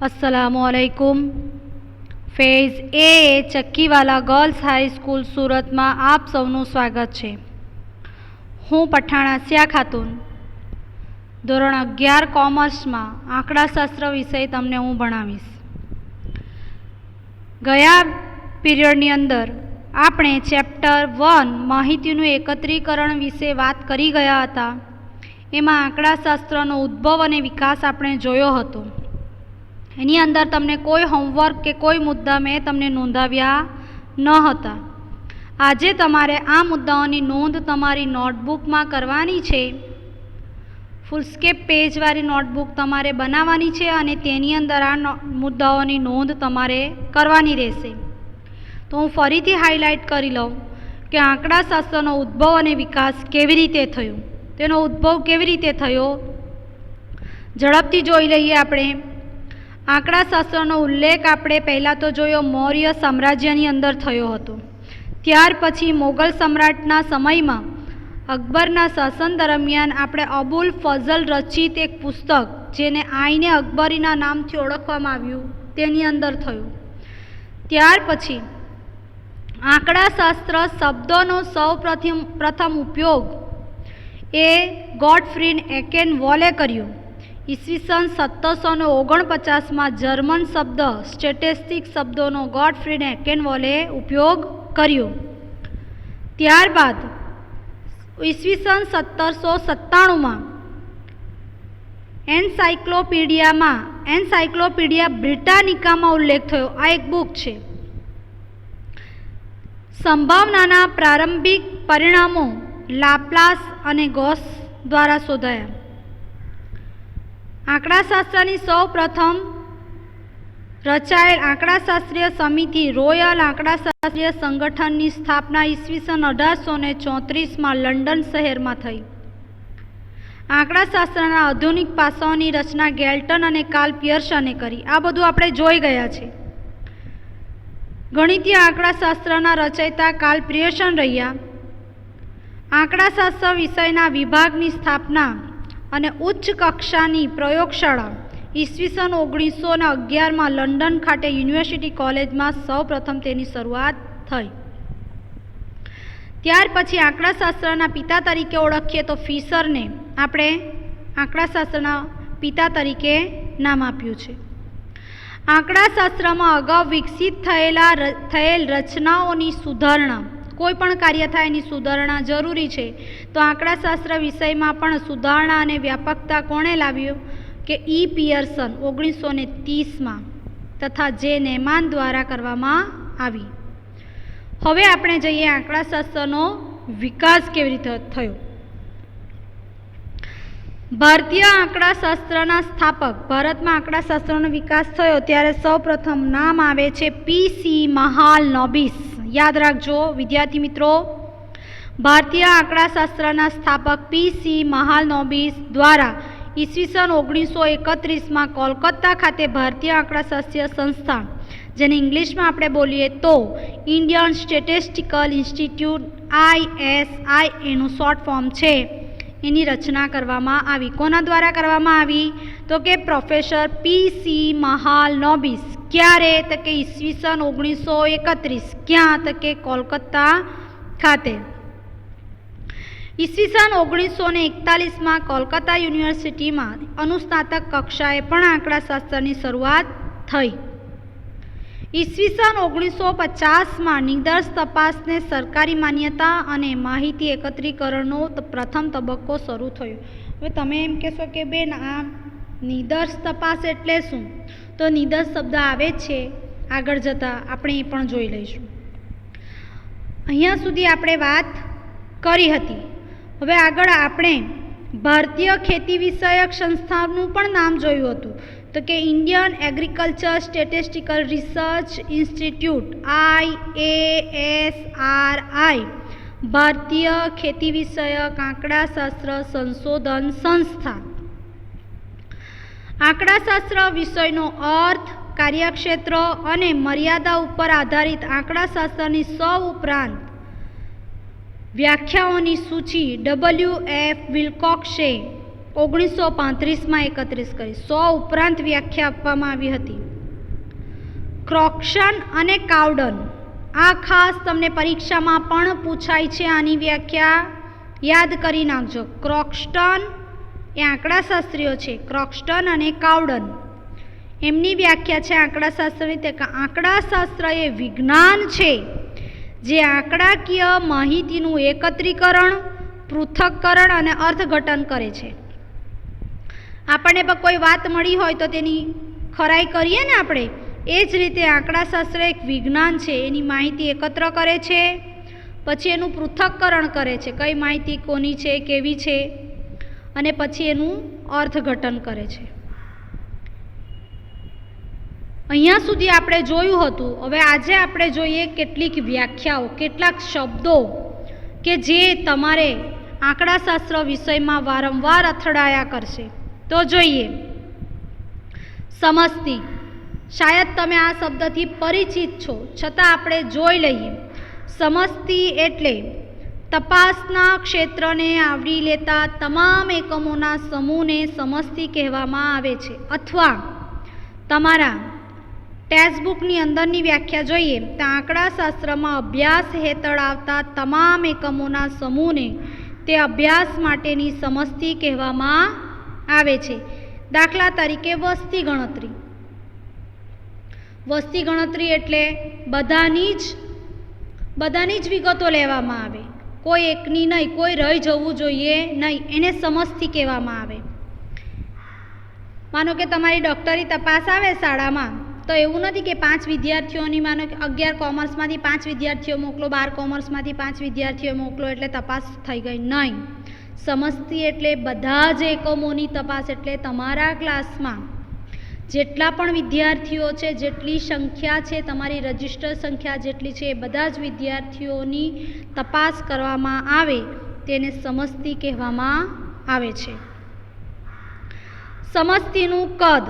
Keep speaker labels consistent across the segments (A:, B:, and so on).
A: अस्सलामुअलैकुम। Phase A Chakkiwala girls high school Surat में आप सौનું स्वागत है। हूँ पठाण आसिया खातून धोरण 11 कॉमर्स में आंकड़ाशास्त्र विषय तमने हूँ भणावीश। गया पीरियडनी अंदर आपणे चैप्टर 1 माहितीनुं एकत्रीकरण विषे बात करी गया हता। एमां आंकड़ाशास्त्रनो उद्भव अने विकास आपणे जोयो हतो। एनी अंदर तमने कोई होमवर्क के कोई मुद्दा में तमने नोंधाव्या न हता। आजे तमारे आ मुद्दाओनी नोंध तमारी नोटबुक में करवानी छे। फूलस्केप पेज वाली नोटबुक तमारे बनावानी छे अने तेनी अंदर आ मुद्दाओनी नोंध तमारे करवानी रहेशे। तो हूँ फरीथी हाईलाइट करी लऊं कि आंकड़ाशास्त्रनो उद्भव अने विकास केवी रीते थयो, तेनो उद्भव केवी रीते थयो झड़पथी जोई लईए। आपणे आंकड़ाशास्त्रनो उल्लेख आपणे पहला तो जोयो मौर्य साम्राज्यनी अंदर थयो हतो। त्यार पछी मोगल सम्राटना समयमां अकबरना शासन दरमियान आपणे अबुल फजल रचित एक पुस्तक जेने आईने अकबरीना नामथी ओळखवामां आव्युं तेनी अंदर थयुं। त्यार पछी आंकड़ाशास्त्र शब्दोनो सौ प्रथम उपयोग ए गॉडफ्रीड एकेनवॉले कर्यो। ईस्वीसन 1749 में जर्मन शब्द स्टेटिस्टिक शब्दों गॉडफ्रीड एकेनवॉले उपयोग कर्यो। त्यारबाद ईस्वीसन 1797 में एनसाइक्लोपीडिया ब्रिटानिका में उल्लेख थयो। आ एक बुक है। संभावना प्रारंभिक परिणामों लाप्लास अने गॉस द्वारा शोधाया। आंकड़ाशास्त्रनी सौ प्रथम रचायेल आंकड़ाशास्त्रीय समिति रॉयल आंकड़ाशास्त्रीय संगठन की स्थापना ईस्वीसन 1834 में लंडन शहर में थई। आंकड़ाशास्त्रना आधुनिक पासाओनी रचना गेल्टन और कार्ल पियर्सने करी। आ बधुं आपणे जोई गया छे। गणितीय आंकड़ाशास्त्रना रचयिता कार्ल पियर्सन रह्या। आंकड़ाशास्त्र विषयना विभागनी स्थापना અને ઉચ્ચ કક્ષાની પ્રયોગશાળા ઈસવીસન 1911 માં લંડન ખાતે યુનિવર્સિટી કોલેજમાં સૌપ્રથમ તેની શરૂઆત થઈ। ત્યાર પછી આંકડાશાસ્ત્રના પિતા તરીકે ઓળખીએ તો ફિશરને આપણે આંકડાશાસ્ત્રના પિતા તરીકે નામ આપ્યું છે। આંકડાશાસ્ત્રમાં અગાઉ વિકસિત થયેલ રચનાઓની સુધારણા, कोईपण कार्य थाय एनी सुधारणा जरूरी है। तो आंकड़ाशास्त्र विषय में पण सुधारणा अने व्यापकता कोणे लाव्यो के ई पियर्सन 1930 में तथा जे नेमान द्वारा करवामां आवी। हवे आपणे जोईए आंकड़ाशास्त्रनो विकास केवी रीते थयो। भारतीय आंकड़ाशास्त्रना स्थापक भारत में आंकड़ाशास्त्रनो विकास थयो त्यारे सौ प्रथम नाम आवे छे पीसी महालनोबिस। याद राखजो विद्यार्थी मित्रों, भारतीय आंकड़ाशास्त्रना स्थापक पीसी महालनोबिस द्वारा ईस्वीसन 1931 में कोलकाता खाते भारतीय आंकड़ाशास्त्रीय संस्था जेने इंग्लिश में आपणे बोलीए तो इंडियन स्टेटिस्टिकल इंस्टीट्यूट ISI नु शॉर्ट फॉर्म छे, एनी रचना करवामां आवी। कोना द्वारा करवामां आवी तो के प्रोफेसर पीसी महालनोबिस। क्यारे तो के ईस्वीसन 1931। क्या तो के कोलकाता खाते। ईस्वीसन 1941 में कोलकाता यूनिवर्सिटी में अनुस्नातक कक्षाए पण आंकड़ाशास्त्रनी शरूआत थई। ईस्वीसन 1950 में निदर्श तपास ने सरकारी मान्यता अने माहिती एकत्रीकरणनो प्रथम तबक्को शरू थयो। हवे तमे एम कहेशो के बेन आ निदर्श तपास एटले शुं? तो निदर्श शब्द आवे छे, आगळ जता आपणे ए पण जोई लईशुं। अहींया सुधी आपणे वात करी हती। हवे आगळ आपणे भारतीय खेती विषयक संस्थानुं पण नाम जोयुं हतुं। तो कि Indian agriculture statistical research institute IASRI भारतीय खेती विषयक आंकड़ाशास्त्र संशोधन संस्था। आंकड़ाशास्त्र विषयनो अर्थ, कार्यक्षेत्र अने मर्यादा उपर आधारित आंकड़ाशास्त्रनी सौ उपरांत व्याख्याओनी सूची WF विल्कॉक्से 1935 એકત્રિત કરી. 100 ઉપરાંત વ્યાખ્યા આપવામાં આવી હતી. ક્રોક્શન અને કાઉડન, આ ખાસ તમને પરીક્ષામાં પણ પૂછાય છે. આની વ્યાખ્યા યાદ કરી નાખજો. ક્રોક્સ્ટન એ આંકડાશાસ્ત્રીઓ છે, ક્રોક્સ્ટન અને કાઉડન એમની વ્યાખ્યા છે આંકડાશાસ્ત્રની. તે આંકડાશાસ્ત્ર એ વિજ્ઞાન છે જે આંકડાકીય માહિતીનું એકત્રીકરણ, પૃથક્કરણ અને અર્થઘટન કરે છે. આપણને પણ કોઈ વાત મળી હોય તો તેની ખરાઈ કરીએ ને આપણે, એ જ રીતે આંકડાશાસ્ત્ર એક વિજ્ઞાન છે. એની માહિતી એકત્ર કરે છે, પછી એનું પૃથક્કરણ કરે છે, કઈ માહિતી કોની છે, કેવી છે, અને પછી એનું અર્થઘટન કરે છે. અહીંયા સુધી આપણે જોયું હતું. હવે આજે આપણે જોઈએ કેટલીક વ્યાખ્યાઓ, કેટલાક શબ્દો કે જે તમારે આંકડાશાસ્ત્ર વિષયમાં વારંવાર અથડાયા કરશે. તો જોઈએ. સમસ્તી, શાયદ તમે આ શબ્દથી પરિચિત છો, છતાં આપણે જોઈ લઈએ. સમસ્તી એટલે તપાસના ક્ષેત્રને આવરી લેતા તમામ એકમોના સમૂહને સમસ્તી કહેવામાં આવે છે. અથવા તમારા ટેક્સ્ટબુકની અંદરની વ્યાખ્યા જોઈએ તો આંકડાશાસ્ત્રમાં અભ્યાસ હેઠળ આવતા તમામ એકમોના સમૂહને તે અભ્યાસ માટેની સમસ્તી કહેવામાં આવે છે. દાખલા તરીકે વસ્તી ગણતરી. વસ્તી ગણતરી એટલે બધાની જ વિગતો લેવામાં આવે, કોઈ એકની નહીં, કોઈ રહી જવું જોઈએ નહીં, એને સમસ્તી કહેવામાં આવે. માનો કે તમારી ડૉક્ટરી તપાસ આવે શાળામાં, તો એવું નથી કે 5 વિદ્યાર્થીઓની, માનો કે 11 કોમર્સમાંથી 5 વિદ્યાર્થીઓ મોકલો, 12 કોમર્સમાંથી 5 વિદ્યાર્થીઓ મોકલો એટલે તપાસ થઈ ગઈ, નહીં. સમસ્તી એટલે બધા જ એકમોની તપાસ. એટલે તમારા ક્લાસમાં જેટલા પણ વિદ્યાર્થીઓ છે, જેટલી સંખ્યા છે, તમારી રજિસ્ટર સંખ્યા જેટલી છે, એ બધા જ વિદ્યાર્થીઓની તપાસ કરવામાં આવે તેને સમસ્તી કહેવામાં આવે છે. સમસ્તીનું કદ.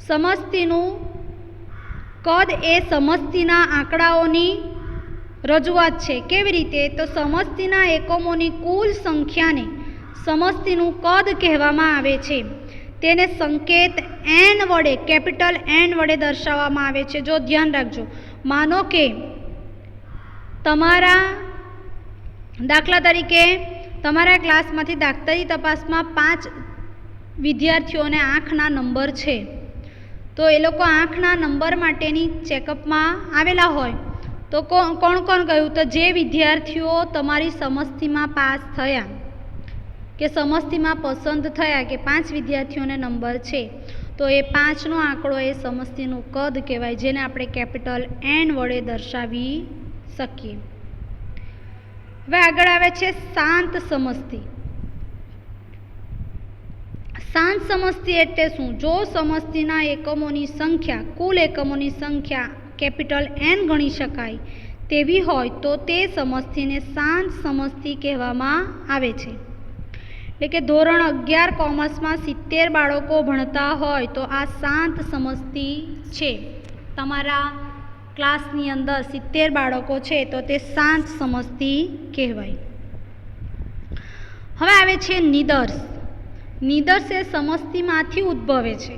A: સમસ્તીનું કદ એ સમસ્તીના આંકડાઓની રજૂઆત છે. કેવી રીતે? તો સમસ્તીના એકમોની કુલ સંખ્યાને સમસ્તીનું કદ કહેવામાં આવે છે. તેને સંકેત n વડે, કેપિટલ N વડે દર્શાવવામાં આવે છે. જો ધ્યાન રાખજો, માનો કે તમારા દાખલા તરીકે તમારા ક્લાસમાંથી દાખલાની તપાસમાં 5 વિદ્યાર્થીઓને આંખના નંબર છે, તો એ લોકો આંખના નંબર માટેની ચેકઅપમાં આવેલા હોય તો કોણ કોણ કહ્યું? તો જે વિદ્યાર્થીઓ તમારી સમસ્તીમાં પાસ થયા કે સમસ્તીમાં પસંદ થયા, કે 5 વિદ્યાર્થીઓને નંબર છે, તો એ 5નો આંકડો એ સમસ્તીનું કદ કહેવાય, જેને આપણે કેપિટલ N વડે દર્શાવી શકીએ. હવે આગળ આવે છે શાંત સમસ્તી. શાંત સમસ્તી એટલે શું? જો સમસ્તીના એકમોની સંખ્યા, કુલ એકમોની સંખ્યા કેપિટલ N ગણી શકાય તેવી હોય તો તે સમસ્તીને શાંત સમસ્તી કહેવામાં આવે છે. એટલે કે ધોરણ 11 કોમર્સમાં 70 બાળકો ભણતા હોય તો આ શાંત સમસ્તી છે. તમારા ક્લાસની અંદર 70 બાળકો છે તો તે શાંત સમસ્તી કહેવાય. હવે આવે છે નિદર્શ. નિદર્શ એ સમસ્તીમાંથી ઉદ્ભવે છે.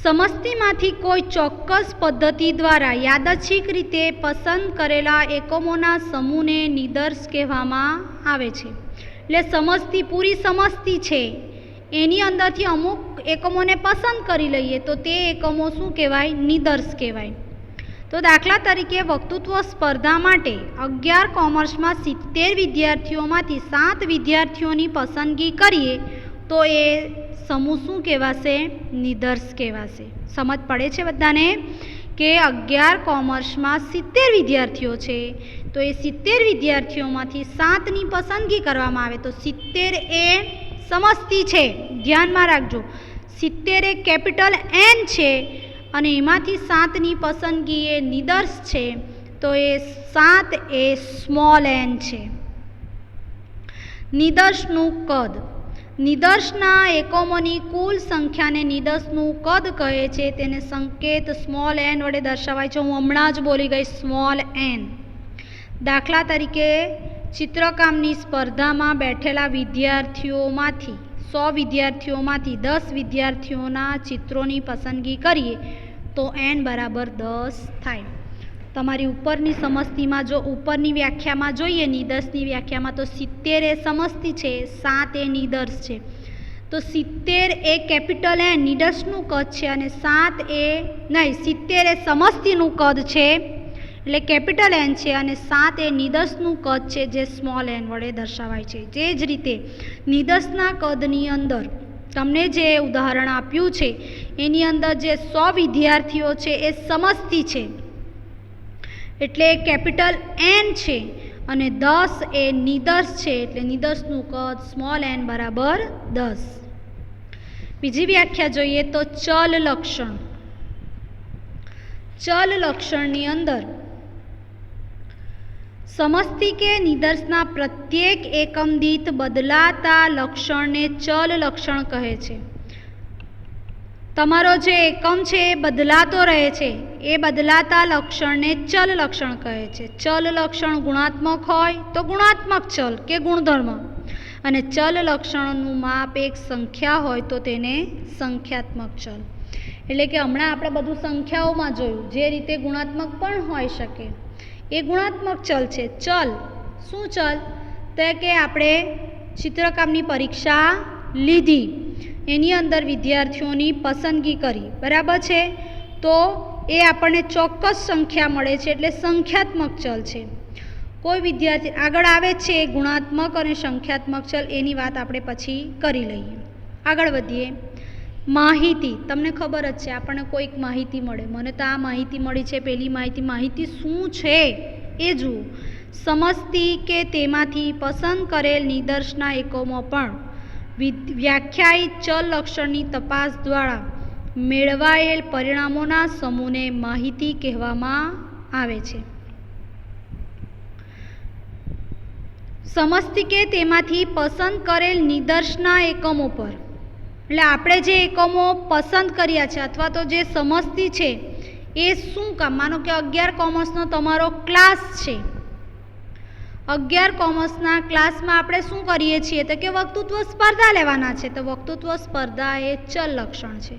A: સમસ્તીમાંથી કોઈ ચોક્કસ પદ્ધતિ દ્વારા યાદચ્છિક રીતે પસંદ કરેલા એકમોના સમૂહને નિદર્શ કહેવામાં આવે છે. એટલે સમસ્તી, પૂરી સમસ્તી છે, એની અંદરથી અમુક એકમોને પસંદ કરી લઈએ તો તે એકમો શું કહેવાય? નિદર્શ કહેવાય. તો દાખલા તરીકે વક્તૃત્વ સ્પર્ધા માટે 11 કોમર્સમાં 70 વિદ્યાર્થીઓમાંથી 7 વિદ્યાર્થીઓની પસંદગી કરીએ તો એ સમૂહ શું કહેવાશે? નિદર્શ કહેવાશે. સમજ પડે છે બધાને કે 11 કોમર્સમાં 70 વિદ્યાર્થીઓ છે તો એ 70 વિદ્યાર્થીઓમાંથી 7ની પસંદગી કરવામાં આવે તો 70 એ સમસ્તી છે. ધ્યાનમાં રાખજો, 70 એ કેપિટલ N છે અને એમાંથી 7ની પસંદગી એ નિદર્શ છે, તો એ 7 એ સ્મોલ n છે. નિદર્શનું કદ. નિદર્શના એકમોની કુલ સંખ્યાને નિદર્શનું કદ કહે છે. તેને સંકેત સ્મોલ n વડે દર્શાવાય છે. હું હમણાં જ બોલી ગઈ સ્મોલ n. દાખલા તરીકે ચિત્રકામની સ્પર્ધામાં બેઠેલા વિદ્યાર્થીઓમાંથી 100 વિદ્યાર્થીઓમાંથી 10 વિદ્યાર્થીઓના ચિત્રોની પસંદગી કરીએ તો n બરાબર 10 થાય. તમારી ઉપરની સમસ્તીમાં જો ઉપરની વ્યાખ્યામાં જોઈએ, નિદર્શની વ્યાખ્યામાં, તો 70 એ સમસ્તી છે, 7 એ નિદર્શ છે. તો 70 એ કેપિટલ N નિદર્શનું કદ છે અને 70 એ સમસ્તીનું કદ છે એટલે કેપિટલ N છે અને 7 એ નિદર્શનું કદ છે જે સ્મોલ n વડે દર્શાવાય છે. જે જ રીતે નિદર્શના કદની અંદર તમને જે ઉદાહરણ આપ્યું છે એની અંદર જે 100 વિદ્યાર્થીઓ છે એ સમસ્તી છે એટલે કેપિટલ N છે અને 10 એ નિદર્શ છે એટલે નિદર્શનું કદ સ્મોલ n બરાબર 10. બીજી વ્યાખ્યા જોઈએ તો ચલ લક્ષણ. ચલ લક્ષણની અંદર સમસ્તી કે નિદર્શના પ્રત્યેક એકમ દીઠ બદલાતા લક્ષણને ચલ લક્ષણ કહે છે. તમારો જે એકમ છે એ બદલાતો રહે છે એ બદલાતા લક્ષણને ચલ લક્ષણ કહે છે. ચલ લક્ષણ ગુણાત્મક હોય તો ગુણાત્મક ચલ કે ગુણધર્મ, અને ચલ લક્ષણનું માપ એક સંખ્યા હોય તો તેને સંખ્યાત્મક ચલ. એટલે કે હમણાં આપણે બધું સંખ્યાઓમાં જોયું, જે રીતે ગુણાત્મક પણ હોઈ શકે એ ગુણાત્મક ચલ છે. ચલ શું ચલ? તો કે આપણે ચિત્રકામની પરીક્ષા લીધી, એની અંદર વિદ્યાર્થીઓની પસંદગી કરી, બરાબર છે, તો એ આપણને ચોક્કસ સંખ્યા મળે છે એટલે સંખ્યાત્મક ચલ છે. કોઈ વિદ્યાર્થી આગળ આવે છે ગુણાત્મક અને સંખ્યાત્મક ચલ, એની વાત આપણે પછી કરી લઈએ. આગળ વધીએ. માહિતી. તમને ખબર જ છે, આપણને કોઈક માહિતી મળે, મને તો આ માહિતી મળી છે, પેલી માહિતી શું છે એ જુઓ. સમસ્તી કે તેમાંથી પસંદ કરેલ નિદર્શના એકમો પણ વ્યાખ્યાયિત ચલ લક્ષણની તપાસ દ્વારા મેળવાયેલ પરિણામોના સમૂહને માહિતી કહેવામાં આવે છે. સમસ્તી કે તેમાંથી પસંદ કરેલ નિદર્શના એકમો પર, એટલે આપણે જે એકમો પસંદ કર્યા છે અથવા તો જે સમસ્તી છે એ શું કામ, માનો કે 11 કોમર્સનો તમારો ક્લાસ છે, 11 કોમર્સના ક્લાસમાં આપણે શું કરીએ છીએ તો કે વક્તૃત્વ સ્પર્ધા લેવાના છે, તો વક્તૃત્વ સ્પર્ધા એ ચલ લક્ષણ છે,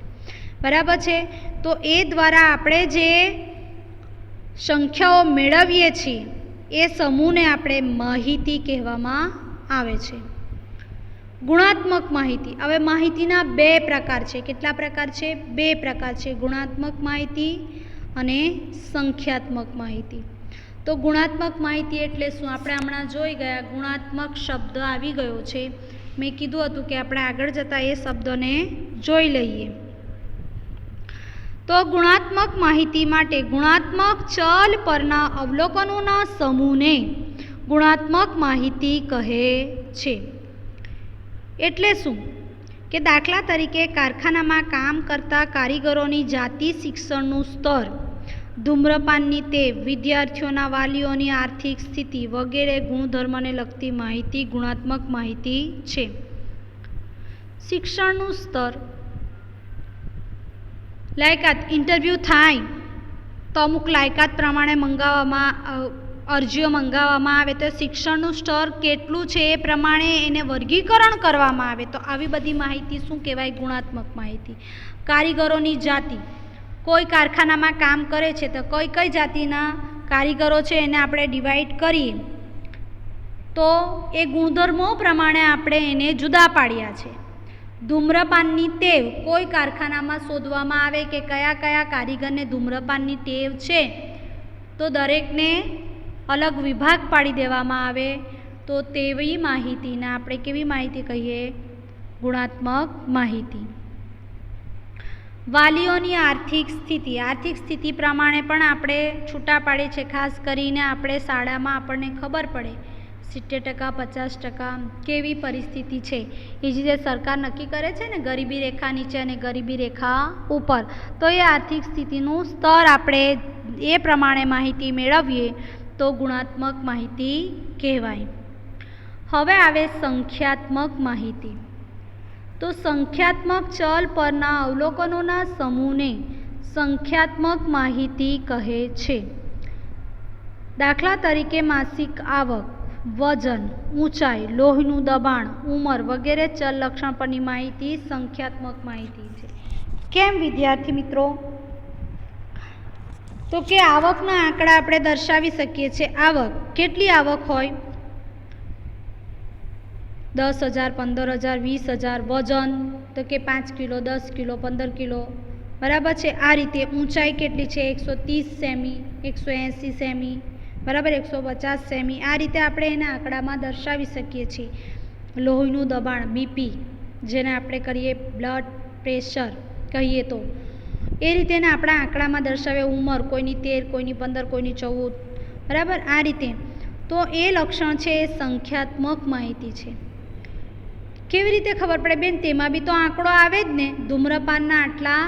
A: બરાબર છે. તો એ દ્વારા આપણે જે સંખ્યાઓ મેળવીએ છીએ એ સમૂહને આપણે માહિતી કહેવામાં આવે છે. ગુણાત્મક માહિતી. હવે માહિતીના 2 પ્રકાર છે. કેટલા પ્રકાર છે? 2 પ્રકાર છે, ગુણાત્મક માહિતી અને સંખ્યાત્મક માહિતી. તો ગુણાત્મક માહિતી એટલે શું? આપણે હમણાં જોઈ ગયા, ગુણાત્મક શબ્દ આવી ગયો છે. મેં કીધું હતું કે આપણે આગળ જતાં એ શબ્દને જોઈ લઈએ. તો ગુણાત્મક માહિતી માટે ગુણાત્મક ચલ પરના અવલોકનોના સમૂહને ગુણાત્મક માહિતી કહે છે. એટલે શું કે દાખલા તરીકે કારખાનામાં કામ કરતા કારીગરોની જાતિ, શિક્ષણનું સ્તર, ધૂમ્રપાનની ટેવ, વિદ્યાર્થીઓના વાલીઓની આર્થિક સ્થિતિ વગેરે ગુણધર્મને લગતી માહિતી ગુણાત્મક માહિતી છે. શિક્ષણનું સ્તર, લાયકાત, ઇન્ટરવ્યૂ થાય તો અમુક લાયકાત પ્રમાણે અરજીઓ મંગાવવામાં આવે તો શિક્ષણનું સ્તર કેટલું છે એ પ્રમાણે એને વર્ગીકરણ કરવામાં આવે, તો આવી બધી માહિતી શું કહેવાય? ગુણાત્મક માહિતી. કારીગરોની જાતિ, કોઈ કારખાનામાં કામ કરે છે તો કઈ જાતિના કારીગરો છે એને આપણે ડિવાઈડ કરીએ તો એ ગુણધર્મો પ્રમાણે આપણે એને જુદા પાડ્યા છે. ધૂમ્રપાનની ટેવ, કોઈ કારખાનામાં શોધવામાં આવે કે કયા કયા કારીગરને ધૂમ્રપાનની ટેવ છે તો દરેકને અલગ વિભાગ પાડી દેવામાં આવે, તો તેવી માહિતીને આપણે કેવી માહિતી કહીએ? ગુણાત્મક માહિતી. વાલીઓની આર્થિક સ્થિતિ, આર્થિક સ્થિતિ પ્રમાણે પણ આપણે છૂટા પાડીએ છીએ. ખાસ કરીને આપણે શાળામાં આપણને ખબર પડે 70% 50% કેવી પરિસ્થિતિ છે, એ જે સરકાર નક્કી કરે છે ને, ગરીબી રેખા નીચે અને ગરીબી રેખા ઉપર, તો એ આર્થિક સ્થિતિનું સ્તર આપણે એ પ્રમાણે માહિતી મેળવીએ તો ગુણાત્મક માહિતી કહેવાય. હવે આવે સંખ્યાત્મક માહિતી. તો સંખ્યાત્મક ચલ પરના અવલોકનોના સમૂહને સંખ્યાત્મક માહિતી કહે છે. દાખલા તરીકે માસિક આવક, વજન, ઊંચાઈ, લોહીનું દબાણ, ઉંમર વગેરે ચલ લક્ષણ પરની માહિતી સંખ્યાત્મક માહિતી છે. કેમ વિદ્યાર્થી મિત્રો? તો કે આવકના આંકડા આપણે દર્શાવી શકીએ છીએ. આવક, કેટલી આવક હોય? 10,000, 15,000, 20,000. વજન તો કે 5 કિલો, 10 કિલો, 15 કિલો, બરાબર છે. આ રીતે ઊંચાઈ કેટલી છે? 130 સેમી, 180 સેમી, બરાબર, 150 સેમી. આ રીતે આપણે એના આંકડામાં દર્શાવી શકીએ છીએ. લોહીનું દબાણ, બીપી, જેને આપણે કરીએ બ્લડ પ્રેશર કહીએ તો, એ રીતે આપણા આંકડામાં દર્શાવે. ઉંમર, કોઈની 13, કોઈની 15, કોઈની 14, બરાબર. આ રીતે તો એ લક્ષણ છે એ સંખ્યાત્મક માહિતી છે. કેવી રીતે ખબર પડે બેન? તેમાં બી તો આંકડો આવે જ ને. ધૂમ્રપાનના આટલા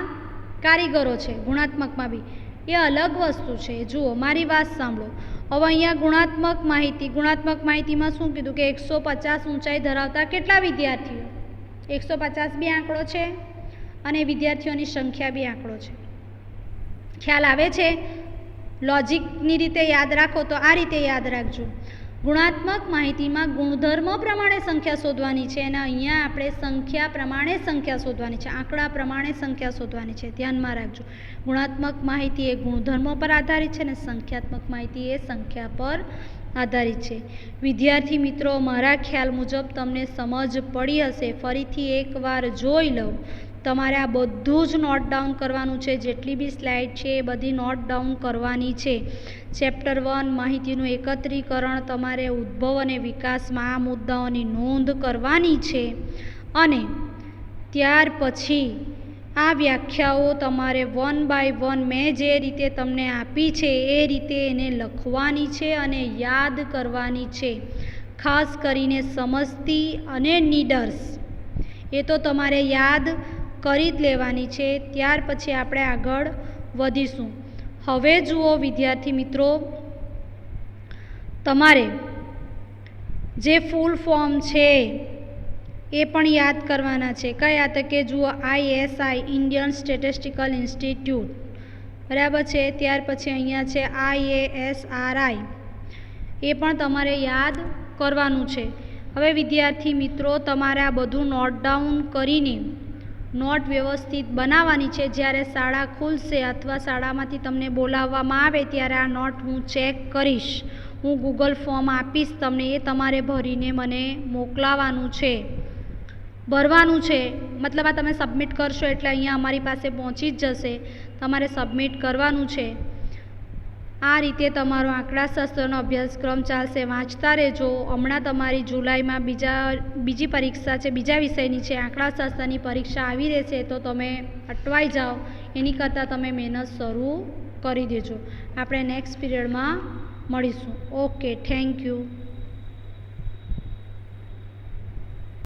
A: કારીગરો છે, ગુણાત્મકમાં બી એ અલગ વસ્તુ છે. જુઓ, મારી વાત સાંભળો. હવે અહીંયા ગુણાત્મક માહિતીમાં શું કીધું કે 150 ઊંચાઈ ધરાવતા કેટલા વિદ્યાર્થીઓ? 150 બી આંકડો છે અને વિદ્યાર્થીઓની સંખ્યા બી આંકડો છે. ખ્યાલ આવે છે? લોજિકની રીતે યાદ રાખો તો આ રીતે યાદ રાખજો. ગુણાત્મક માહિતીમાં ગુણધર્મ પ્રમાણે સંખ્યા શોધવાની છે અને અહીંયા આપણે સંખ્યા પ્રમાણે સંખ્યા શોધવાની છે, આંકડા પ્રમાણે સંખ્યા શોધવાની છે. ધ્યાનમાં રાખજો. ગુણાત્મક માહિતી એ ગુણધર્મ પર આધારિત છે અને સંખ્યાત્મક માહિતી એ સંખ્યા પર આધારિત છે. વિદ્યાર્થી મિત્રો, મારા ખ્યાલ મુજબ તમને સમજ પડી હશે. ફરીથી એકવાર જોઈ લઉં. તમારે આ બધું જ નોટ ડાઉન કરવાનું છે. જેટલી બી સ્લાઇડ છે એ બધી નોટ ડાઉન કરવાની છે. ચેપ્ટર 1 માહિતીનું એકત્રીકરણ, તમારે ઉદ્ભવ અને વિકાસમાં આ મુદ્દાઓની નોંધ કરવાની છે અને ત્યાર પછી આ વ્યાખ્યાઓ તમારે 1 બાય 1 મેં જે રીતે તમને આપી છે એ રીતે એને લખવાની છે અને યાદ કરવાની છે. ખાસ કરીને સમસ્તી અને નીડર્સ એ તો તમારે યાદ કરી જ લેવાની છે. ત્યાર પછી આપણે આગળ વધીશું. હવે જુઓ વિદ્યાર્થી મિત્રો, તમારે જે ફૂલ ફોર્મ છે એ પણ યાદ કરવાના છે. કયા? તો કે જુઓ, ISI, ઇન્ડિયન સ્ટેટિસ્ટિકલ ઇન્સ્ટિટ્યૂટ, બરાબર છે. ત્યાર પછી અહીંયા છે IASRI, એ પણ તમારે યાદ કરવાનું છે. હવે વિદ્યાર્થી મિત્રો, તમારે આ બધું નોટ ડાઉન કરીને નોટ વ્યવસ્થિત બનાવવાની છે. જ્યારે શાળા ખુલશે અથવા શાળામાંથી તમને બોલાવવામાં આવે ત્યારે આ નોટ હું ચેક કરીશ. હું ગૂગલ ફોર્મ આપીશ તમને, એ તમારે ભરીને મને મોકલાવાનું છે, ભરવાનું છે. મતલબ આ તમે સબમિટ કરશો એટલે અહીંયા અમારી પાસે પહોંચી જ જશે. તમારે સબમિટ કરવાનું છે. આ રીતે તમારો આંકડાશાસ્ત્રનો અભ્યાસક્રમ ચાલશે. વાંચતા રહેજો. હમણાં તમારી જુલાઈમાં બીજી પરીક્ષા છે, બીજા વિષયની છે. આંકડાશાસ્ત્રની પરીક્ષા આવી રહેશે તો તમે અટવાઈ જાઓ એની કરતાં તમે મહેનત શરૂ કરી દેજો. આપણે નેક્સ્ટ પીરિયડમાં મળીશું. Okay, thank you.